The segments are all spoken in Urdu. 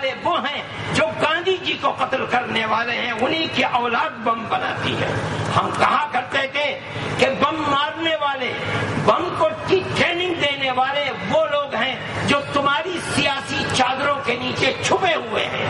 والے وہ ہیں جو گاندھی جی کو قتل کرنے والے ہیں، انہی کی اولاد بم بناتی ہے۔ ہم کہا کرتے تھے کہ بم مارنے والے، بم کو کی ٹریننگ دینے والے وہ لوگ ہیں جو تمہاری سیاسی چادروں کے نیچے چھپے ہوئے ہیں۔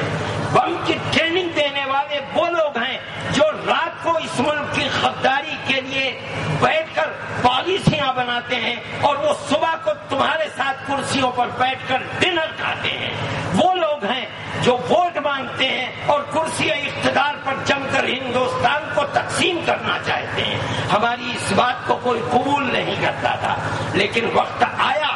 بم کی ٹریننگ دینے والے وہ لوگ ہیں جو رات کو اس ملک کی غداری کے لیے بیٹھ کر پالیسیاں بناتے ہیں اور وہ صبح کو تمہارے ساتھ کرسیوں پر بیٹھ کر ڈنر کھاتے ہیں۔ وہ لوگ ہیں جو ووٹ مانگتے ہیں اور کرسی اقتدار پر جم کر ہندوستان کو تقسیم کرنا چاہتے ہیں۔ ہماری اس بات کو کوئی قبول نہیں کرتا تھا، لیکن وقت آیا،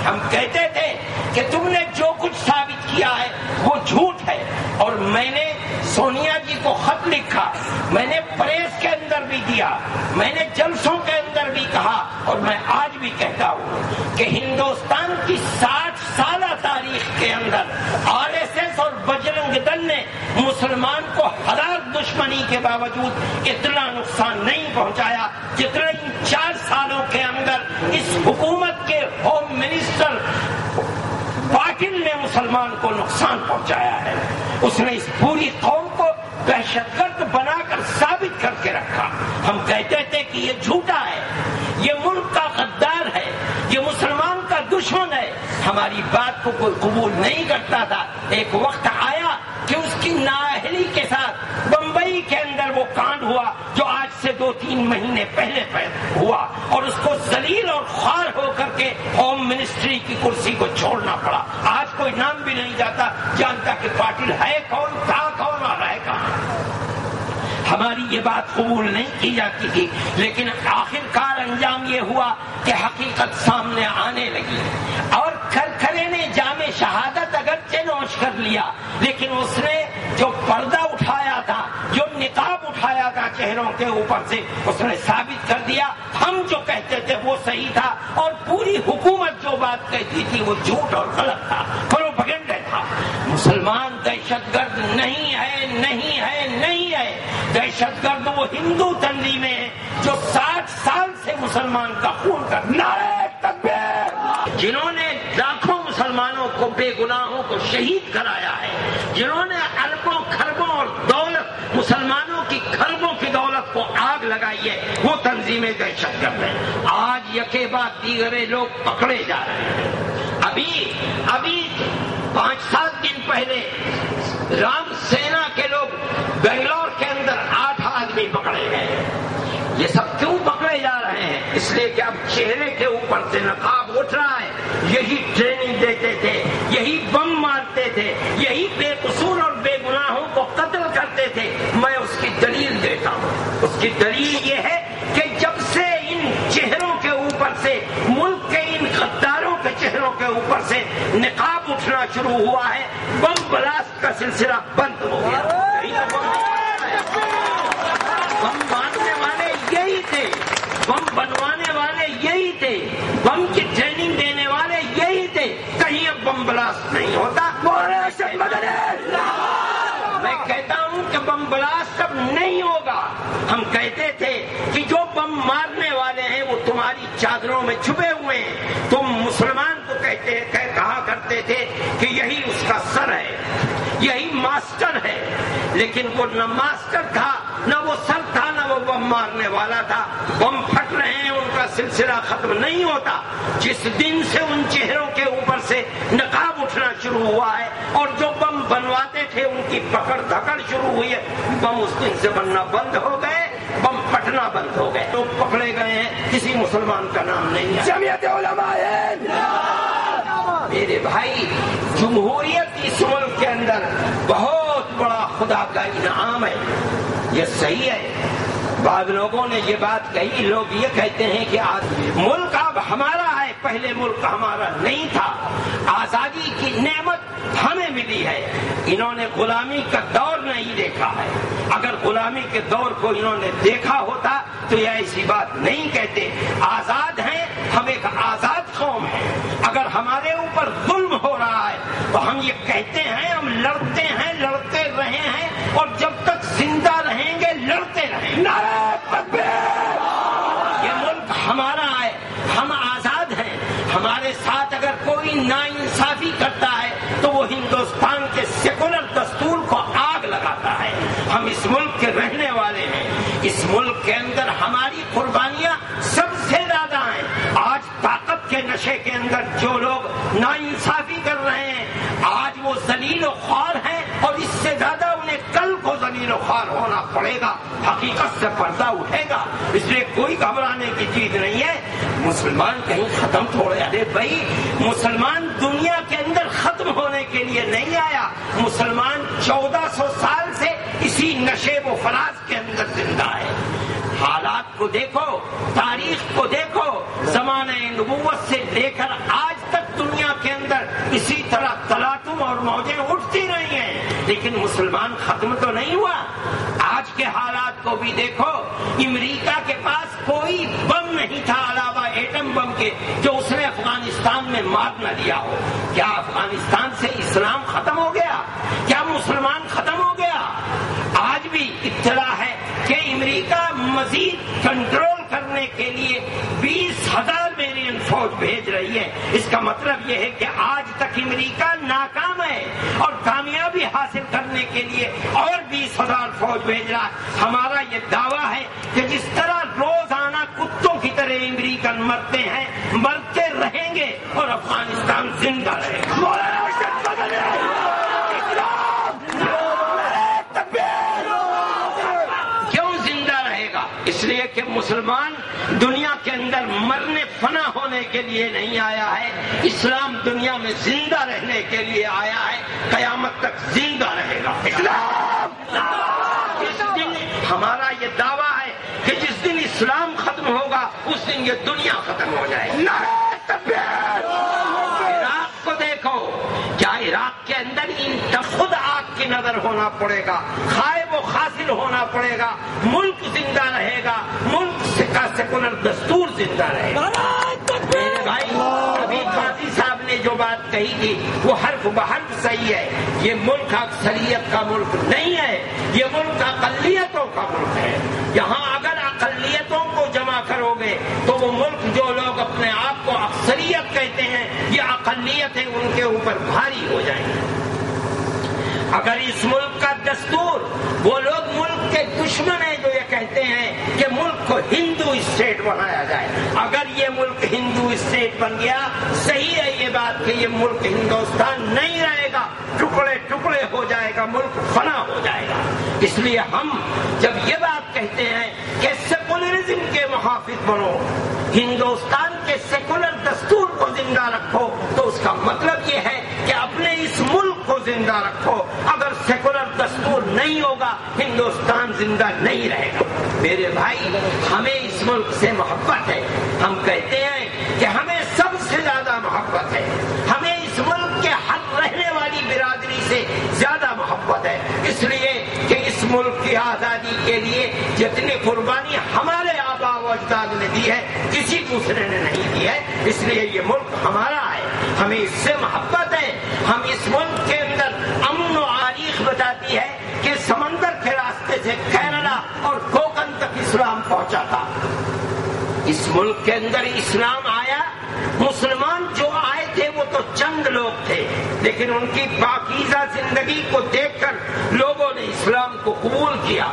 ہم کہتے تھے کہ تم نے جو کچھ ثابت کیا ہے وہ جھوٹ ہے، اور میں نے سونیا جی کو خط لکھا، میں نے پریس کے اندر بھی دیا، میں نے جلسوں کے اندر بھی کہا، اور میں آج بھی کہتا ہوں کہ ہندوستان کی 60 سالہ تاریخ کے اندر RSS اور بجرنگ دل نے مسلمان کو ہلاک دشمنی کے باوجود اتنا نقصان نہیں پہنچایا جتنا ان 4 سالوں کے اندر اس حکومت کے ہوم منسٹر پاٹل نے مسلمان کو نقصان پہنچایا ہے۔ اس نے اس پوری قوم کو دہشت گرد بنا کر ثابت کر کے رکھا۔ ہم کہتے تھے کہ یہ جھوٹا ہے، یہ ملک کا غدار ہے، یہ مسلمان کا دشمن ہے، ہماری بات کو کوئی قبول نہیں کرتا تھا۔ ایک وقت آیا کہ اس کی نااہلی کے ساتھ بمبئی کے اندر وہ کانڈ ہوا جو آج سے 2-3 مہینے پہلے ہوا، اور اس کو ذلیل اور خوار ہو کر کے ہوم منسٹری کی کرسی کو چھوڑنا پڑا۔ آج کوئی نام بھی نہیں جانتا کہ پاٹل ہے کون، تھا کون اور ہے کہاں۔ ہماری یہ بات قبول نہیں کی جاتی تھی، لیکن آخر کار انجام یہ ہوا کہ حقیقت سامنے آنے لگی، اور کھرکھرے نے جام شہادت اگرچہ نوش کر لیا، لیکن اس نے جو پردہ اٹھایا تھا، جو نقاب اٹھایا تھا چہروں کے اوپر سے، اس نے ثابت کر دیا ہم جو کہتے تھے وہ صحیح تھا، اور پوری حکومت جو بات کہتی تھی وہ جھوٹ اور غلط تھا، پروپیگنڈا تھا۔ مسلمان دہشت گرد نہیں ہے، نہیں ہے، نہیں ہے۔ دہشت گرد وہ ہندو تنظیمیں ہیں جو 60 سال سے مسلمان کا خون کر نعرہ تکبیر، جنہوں نے لاکھوں مسلمانوں کو، بے گناہوں کو شہید کرایا ہے، جنہوں نے اربوں خربوں اور دولت، مسلمانوں کی خربوں کی دولت کو آگ لگائی ہے، وہ تنظیمیں دہشت گرد ہیں۔ آج یکے بعد دیگرے لوگ پکڑے جا رہے ہیں۔ ابھی 5-7 دن پہلے رام سینا کے لوگ بنگلور کے اندر 8 آدمی پکڑے گئے۔ یہ سب کیوں پکڑے جا رہے ہیں؟ اس لیے کہ اب چہرے کے اوپر سے نقاب اٹھ رہا ہے۔ یہی ٹریننگ دیتے تھے، یہی بم مارتے تھے، یہی بے قصور اور بے گناہوں کو قتل کرتے تھے۔ میں اس کی دلیل دیتا ہوں۔ اس کی دلیل یہ ہے کہ جب سے ان چہروں کے اوپر سے، ملک کے ان غداروں کے چہروں کے اوپر سے نقاب اٹھنا شروع ہوا ہے، بم بلاسٹ کا سلسلہ بند ہو گیا۔ بم مارنے والے یہی تھے، بم بنوانے والے یہی تھے، بم کی ٹریننگ دینے والے یہی تھے۔ کہیں اب بم بلاسٹ نہیں ہوتا۔ میں کہتا ہوں کہ بم بلاسٹ اب نہیں ہوگا۔ ہم کہتے تھے کہ جو بم مارنے والے ہیں وہ تمہاری چادروں میں چھپے ہوئے ہیں۔ تم مسلمان کو کہا کرتے تھے کہ یہی اس کا سر ہے، یہی ماسٹر ہے، لیکن وہ نہ ماسٹر تھا، نہ وہ سر تھا، نہ وہ بم مارنے والا تھا۔ بم پھٹ رہے ہیں، ان کا سلسلہ ختم نہیں ہوتا۔ جس دن سے ان چہروں کے اوپر سے نقاب اٹھنا شروع ہوا ہے اور جو بم بنواتے تھے ان کی پکڑ دھکڑ شروع ہوئی ہے، بم اس دن سے بننا بند ہو گئے، بم پھٹنا بند ہو گئے۔ لوگ پکڑے گئے ہیں، کسی مسلمان کا نام نہیں ہے۔ جمعیت علماء ہند، میرے بھائی، جمہوریت اس ملک کے اندر بہت بڑا خدا کا انعام ہے، یہ صحیح ہے۔ بعض لوگوں نے یہ بات کہی، لوگ یہ کہتے ہیں کہ ملک اب ہمارا ہے، پہلے ملک ہمارا نہیں تھا، آزادی کی نعمت ہمیں ملی ہے۔ انہوں نے غلامی کا دور نہیں دیکھا ہے۔ اگر غلامی کے دور کو انہوں نے دیکھا ہوتا تو یہ ایسی بات نہیں کہتے۔ آزاد ہیں، ہم ایک آزاد قوم ہیں۔ اگر ہمارے اوپر ظلم ہو رہا ہے تو ہم یہ کہتے ہیں، ہم لڑتے ہیں، لڑتے رہے ہیں، اور جب تک زندہ رہیں گے لڑتے رہیں۔ نعرہ تکبیر! یہ ملک ہمارا ہے، ہم آزاد ہیں۔ ہمارے ساتھ اگر کوئی ناانصافی کرتا ہے تو وہ ہندوستان ہندوستان کے سیکولر دستور کو آگ لگاتا ہے. ہم اس ملک کے رہنے والے ہیں. اس ملک کے اندر ہماری قربانیاں سب سے زیادہ ہیں. آج طاقت کے نشے کے اندر جو لوگ ناانصافی کر رہے ہیں آج وہ ذلیل و خوار ہیں اور اس سے زیادہ انہیں کل کو ذلیل و خوار ہونا پڑے گا. حقیقت سے پردہ اٹھے گا. اس لیے کوئی گھبرانے کی چیز نہیں ہے. مسلمان کہیں ختم تھوڑے. ارے بھائی مسلمان دنیا کے اندر ختم ہونے کے لیے نہیں آیا. مسلمان 1400 سال سے اسی نشیب و فراز کے اندر زندہ ہے. حالات کو دیکھو, تاریخ کو دیکھو, زمانہ نبوت سے لے کر آج تک دنیا کے اندر اسی طرح تلاطم اور موجیں اٹھتی رہی ہیں, لیکن مسلمان ختم تو نہیں ہوا. آج کے حالات کو بھی دیکھو. امریکہ کے پاس کوئی بم نہیں تھا علاوہ ایٹم بم کے جو اس نے افغانستان میں مار نہ دیا ہو. کیا افغانستان سے اسلام ختم ہو گیا؟ کیا مسلمان ختم ہو گیا؟ آج بھی اطلاع ہے کہ امریکہ مزید کنٹرول کرنے کے لیے 20,000 میرین فوج بھیج رہی ہے. اس کا مطلب یہ ہے کہ آج تک امریکہ ناکام ہے اور کامیابی حاصل کرنے کے لیے اور 20,000 فوج بھیج رہا ہے. ہمارا یہ دعویٰ ہے کہ جس طرح روزانہ کتوں کی طرح امریکن مرتے ہیں, مرتے رہیں گے اور افغانستان زندہ رہے گا. اس لیے کہ مسلمان دنیا کے اندر مرنے فنا ہونے کے لیے نہیں آیا ہے. اسلام دنیا میں زندہ رہنے کے لیے آیا ہے. قیامت تک زندہ رہے گا اسلام. اس دن ہمارا یہ دعویٰ ہے کہ جس دن اسلام ختم ہوگا اس دن یہ دنیا ختم ہو جائے. عراق کو دیکھو, کیا عراق کے اندر خود آگ کی نظر ہونا پڑے گا, خائب و خاصل ہونا پڑے گا. ملک زندہ رہے گا, ملک کا سیکولر دستور زندہ رہے گا. میرے بھائی, ابھی قاضی صاحب نے جو بات کہی تھی وہ حرف بحرف صحیح ہے. یہ ملک اکثریت کا ملک نہیں ہے, یہ ملک اقلیتوں کا ملک ہے. یہاں اگر اقلیتوں کو جمع کرو گے تو وہ ملک جو لوگ اپنے آپ کو اکثریت کہتے ہیں یہ اقلیتیں ان کے اوپر بھاری ہو جائیں گی. اگر اس ملک کا دستور, وہ لوگ ملک کے دشمن ہیں جو یہ کہتے ہیں کہ ملک کو ہندو اسٹیٹ بنایا جائے, اگر یہ ملک ہندو اسٹیٹ بن گیا, صحیح ہے یہ بات کہ یہ ملک ہندوستان نہیں رہے گا, ٹکڑے ٹکڑے ہو جائے گا, ملک فنا ہو جائے گا. اس لیے ہم جب یہ بات کہتے ہیں کہ سیکولرزم کے محافظ بنو, ہندوستان کے سیکولر دستور کو زندہ رکھو, تو اس کا مطلب یہ ہے کہ اپنے اس ملک کو زندہ رکھو. اگر سیکولر دستور نہیں ہوگا ہندوستان زندہ نہیں رہے گا. میرے بھائی, ہمیں اس ملک سے محبت ہے. ہم کہتے ہیں کہ ہمیں سب سے زیادہ محبت ہے. ہمیں اس ملک کے ہر رہنے والی برادری سے زیادہ محبت ہے. اس لیے کہ اس ملک کی آزادی کے لیے جتنی قربانی ہمارے آبا و اجداد نے دی ہے کسی دوسرے نے نہیں دی ہے. اس لیے یہ ملک ہمارا ہے, ہمیں اس سے محبت ہے. ہم اس ملک کے اندر امن و تاریخ بتاتی ہے کہ سمندر کے راستے سے کینیڈا اور کوکن تک اسلام پہنچا تھا. اس ملک کے اندر اسلام آیا. مسلمان جو آئے تھے وہ تو چند لوگ تھے, لیکن ان کی پاکیزہ زندگی کو دیکھ کر لوگوں نے اسلام کو قبول کیا.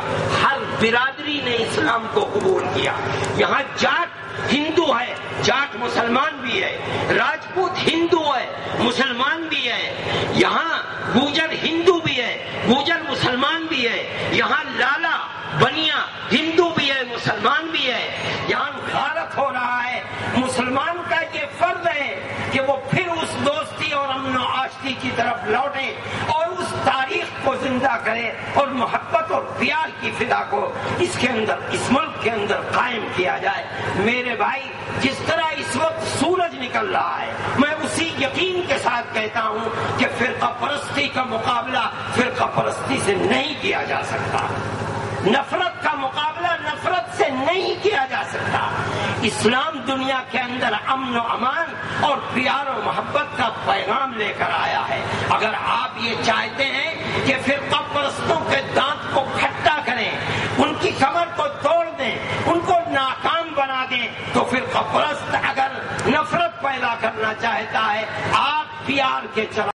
ہر برادری نے اسلام کو قبول کیا. یہاں جاٹ ہندو ہے, جاٹ مسلمان بھی ہے, راجپوت ہندو ہے, مسلمان بھی ہے. یہاں گوجر ہندو بھی ہے, گوجر مسلمان بھی ہے. یہاں لالا بنیا ہندو بھی ہے, مسلمان بھی ہے. یہاں غارت ہو رہا ہے. مسلمان کا یہ فرض ہے کہ وہ پھر اس دوستی اور امن و آشتی کی طرف لوٹے اور اس تاریخ کو زندہ کرے اور محبت اور پیار کی فضا کو اس کے اندر, اس ملک کے اندر قائم کیا جائے. میرے بھائی, جس طرح اس وقت سورج نکل رہا ہے, میں اسی یقین کے ساتھ کہتا ہوں کہ فرقہ پرستی کا مقابلہ فرقہ پرستی سے نہیں کیا جا سکتا. نفرت کا مقابلہ نفرت سے نہیں کیا جا سکتا. اسلام دنیا کے اندر امن و امان اور پیار و محبت کا پیغام لے کر آیا ہے. اگر آپ یہ چاہتے ہیں کہ فرقہ پرستوں کے دانت کو کھٹا کریں, ان کی کمر کو توڑ دیں, ان کو ناکام بنا دیں, تو فرقہ پرست اگر نفرت پیدا کرنا چاہتا ہے, آپ پیار کے چلا